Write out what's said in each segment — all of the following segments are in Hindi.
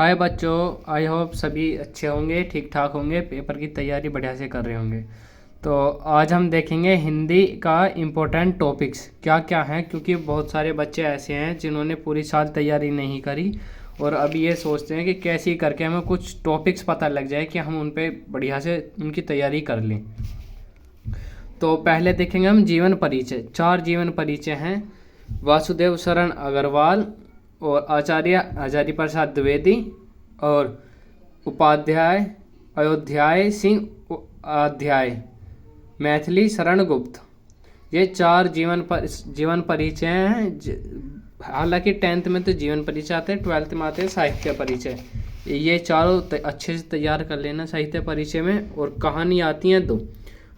हाय बच्चों, आई होप सभी अच्छे होंगे, ठीक ठाक होंगे, पेपर की तैयारी बढ़िया से कर रहे होंगे। तो आज हम देखेंगे हिंदी का इम्पोर्टेंट टॉपिक्स क्या क्या हैं, क्योंकि बहुत सारे बच्चे ऐसे हैं जिन्होंने पूरी साल तैयारी नहीं करी और अभी ये सोचते हैं कि कैसे करके हमें कुछ टॉपिक्स पता लग जाए कि हम उन पर बढ़िया से उनकी तैयारी कर लें। तो पहले देखेंगे हम जीवन परिचय। 4 जीवन परिचय हैं। वासुदेव शरण अग्रवाल और आचार्य हजारी प्रसाद द्विवेदी और उपाध्याय अयोध्याय सिंह अध्याय मैथिली शरण गुप्त। ये 4 जीवन परिचय हैं। हालांकि 10th में तो जीवन परिचय आते हैं, 12th में आते हैं साहित्य परिचय। ये चारों अच्छे से तैयार कर लेना साहित्य परिचय में। और कहानी आती हैं 2,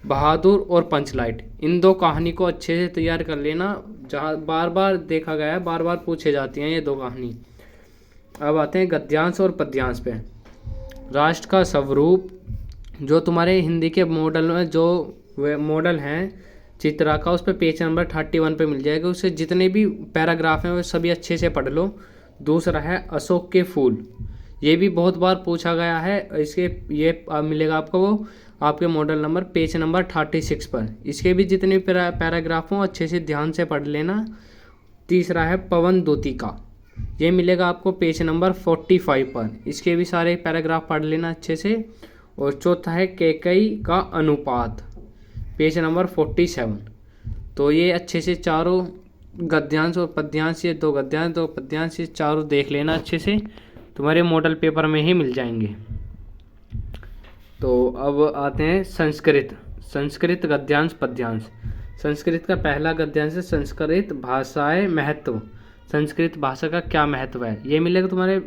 बहादुर और पंचलाइट। इन 2 कहानी को अच्छे से तैयार कर लेना, जहाँ बार बार देखा गया है, बार बार पूछे जाती हैं ये 2 कहानी। अब आते हैं गद्यांश और पद्यांश पे। राष्ट्र का स्वरूप, जो तुम्हारे हिंदी के मॉडल में जो मॉडल हैं चित्रा का, उस पर पेज नंबर 31 पे मिल जाएगा। उससे जितने भी पैराग्राफ हैं वो सभी अच्छे से पढ़ लो। दूसरा है अशोक के फूल, ये भी बहुत बार पूछा गया है। इसके ये मिलेगा आपको वो आपके मॉडल नंबर पेज नंबर 36 पर। इसके भी जितने पैराग्राफ हों अच्छे से ध्यान से पढ़ लेना। तीसरा है पवन दूतिका, ये मिलेगा आपको पेज नंबर 45 पर। इसके भी सारे पैराग्राफ पढ़ लेना अच्छे से। और चौथा है कैकई का अनुपात, पेज नंबर 47। तो ये अच्छे से चारों गद्यांश और पद्यांश, ये 2 गद्यांश 2 पद्यांश, ये चारों देख लेना अच्छे से, तुम्हारे मॉडल पेपर में ही मिल जाएंगे। तो अब आते हैं संस्कृत गद्यांश पद्यांश। संस्कृत का पहला गद्यांश है संस्कृत भाषाएं महत्व। संस्कृत भाषा का क्या महत्व है, ये मिलेगा तुम्हारे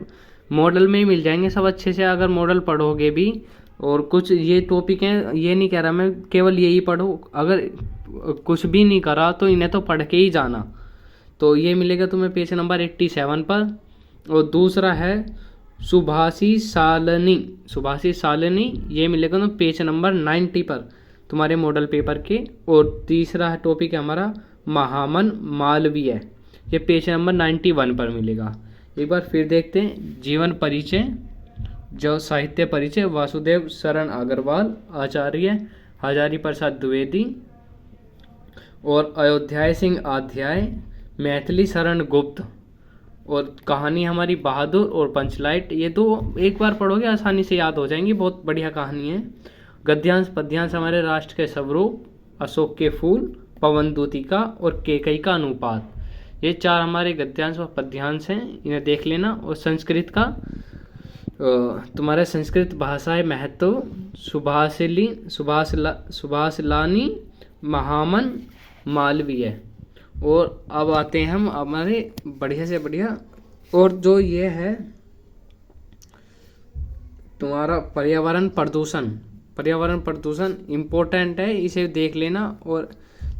मॉडल में ही मिल जाएंगे सब अच्छे से, अगर मॉडल पढ़ोगे भी। और कुछ ये टॉपिक हैं, ये नहीं कह रहा मैं केवल यही पढ़ो, अगर कुछ भी नहीं करा तो इन्हें तो पढ़ के ही जाना। तो ये मिलेगा तुम्हें पेज नंबर 87 पर। और दूसरा है सुभाषी सालनी, ये मिलेगा ना पेज नंबर 90 पर तुम्हारे मॉडल पेपर के। और तीसरा टॉपिक है हमारा महामन मालवीय, ये पेज नंबर 91 पर मिलेगा। एक बार फिर देखते हैं जीवन परिचय। जो साहित्य परिचय, वासुदेव शरण अग्रवाल, आचार्य हजारी प्रसाद द्विवेदी और अयोध्याय सिंह अध्याय, मैथिली शरण गुप्त। और कहानी हमारी बहादुर और पंचलाइट। ये 2 एक बार पढ़ोगे आसानी से याद हो जाएंगी, बहुत बढ़िया कहानी है। गद्यांश पद्यांश हमारे राष्ट्र के स्वरूप, अशोक के फूल, पवन दूतिका और कैकई का अनुपात। ये 4 हमारे गद्यांश और पद्यांश हैं, इन्हें देख लेना। और संस्कृत का तुम्हारा संस्कृत भाषाएं महत्व, सुभाषलानी, महामन मालवीय। और अब आते हैं हम हमारे बढ़िया से बढ़िया, और जो ये है तुम्हारा पर्यावरण प्रदूषण इम्पोर्टेंट है, इसे देख लेना। और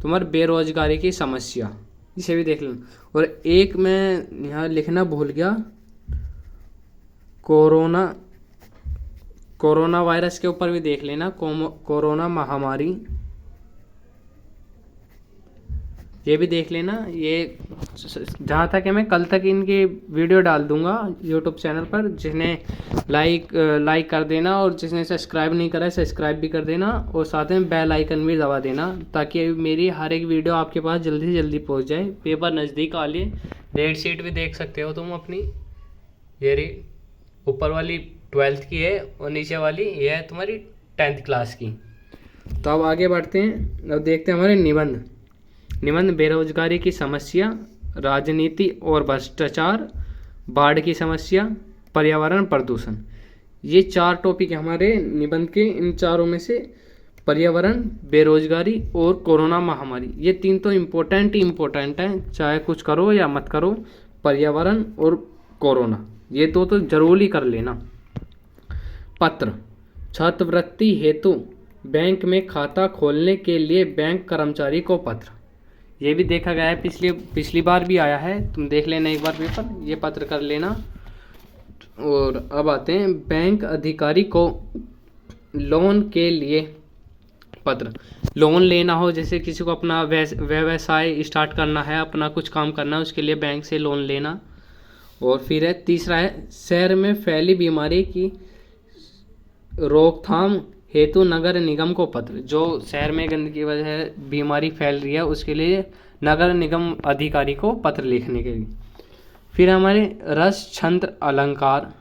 तुम्हारी बेरोजगारी की समस्या, इसे भी देख लेना। और एक मैं यहाँ लिखना भूल गया, कोरोना वायरस के ऊपर भी देख लेना, कोरोना महामारी, ये भी देख लेना। ये जहाँ तक है मैं कल तक इनके वीडियो डाल दूंगा यूट्यूब चैनल पर, जिन्हें लाइक कर देना और जिसने सब्सक्राइब नहीं करा है सब्सक्राइब भी कर देना। और साथ में बेल आइकन भी दबा देना, ताकि मेरी हर एक वीडियो आपके पास जल्दी से जल्दी पहुँच जाए। पेपर नज़दीक आ लिए, डेट शीट भी देख सकते हो तुम अपनी। ये रही ऊपर वाली 12th की है और नीचे वाली ये है तुम्हारी 10th क्लास की। तो अब आगे बढ़ते हैं, अब देखते हैं हमारे निबंध। बेरोजगारी की समस्या, राजनीति और भ्रष्टाचार, बाढ़ की समस्या, पर्यावरण प्रदूषण। ये 4 टॉपिक हमारे निबंध के। इन चारों में से पर्यावरण, बेरोजगारी और कोरोना महामारी, ये 3 तो इम्पोर्टेंट हैं, चाहे कुछ करो या मत करो। पर्यावरण और कोरोना, ये 2 तो जरूर ही कर लेना। पत्र, छात्रवृत्ति हेतु बैंक में खाता खोलने के लिए बैंक कर्मचारी को पत्र। ये भी देखा गया है, पिछली बार भी आया है, तुम देख लेना एक बार पेपर, ये पत्र कर लेना। और अब आते हैं बैंक अधिकारी को लोन के लिए पत्र। लोन लेना हो, जैसे किसी को अपना व्यवसाय स्टार्ट करना है, अपना कुछ काम करना है, उसके लिए बैंक से लोन लेना। और फिर है तीसरा है शहर में फैली बीमारी की रोकथाम हेतु नगर निगम को पत्र। जो शहर में गंदगी की वजह से बीमारी फैल रही है उसके लिए नगर निगम अधिकारी को पत्र लिखने के लिए। फिर हमारे रस छंद अलंकार,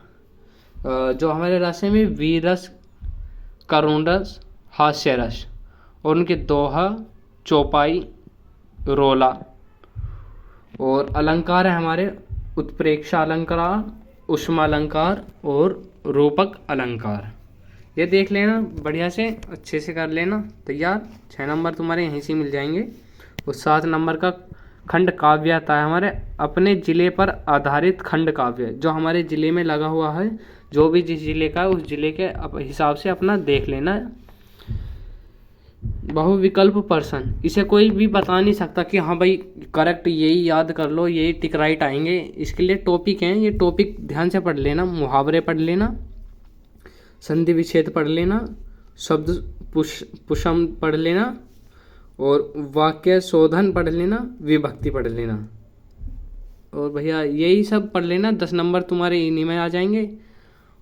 जो हमारे रस में वीरस करुण रस हास्य रस और उनके दोहा चौपाई रोला। और अलंकार है हमारे उत्प्रेक्षा अलंकार, उष्मालंकार और रूपक अलंकार। ये देख लेना बढ़िया से, अच्छे से कर लेना तैयार। 6 नंबर तुम्हारे यहीं से मिल जाएंगे। और 7 नंबर का खंड काव्य आता है हमारे अपने ज़िले पर आधारित खंड काव्य, जो हमारे ज़िले में लगा हुआ है। जो भी जिस ज़िले का है उस ज़िले के हिसाब से अपना देख लेना। बहुविकल्प प्रश्न, इसे कोई भी बता नहीं सकता कि हाँ भाई करेक्ट यही याद कर लो, यही टिक राइट आएंगे। इसके लिए टॉपिक हैं, ये टॉपिक ध्यान से पढ़ लेना। मुहावरे पढ़ लेना, संधि विच्छेद पढ़ लेना, शब्द पुष्प पढ़ लेना और वाक्य शोधन पढ़ लेना, विभक्ति पढ़ लेना। और भैया यही सब पढ़ लेना, 10 नंबर तुम्हारे इन्हीं में आ जाएंगे।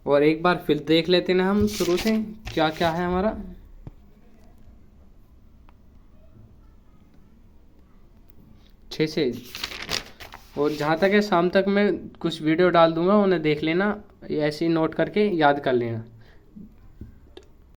और एक बार फिर देख लेते हैं हम शुरू से क्या क्या है हमारा। अच्छे से, और जहाँ तक है शाम तक मैं कुछ वीडियो डाल दूंगा, उन्हें देख लेना, ऐसे ही नोट करके याद कर लेना।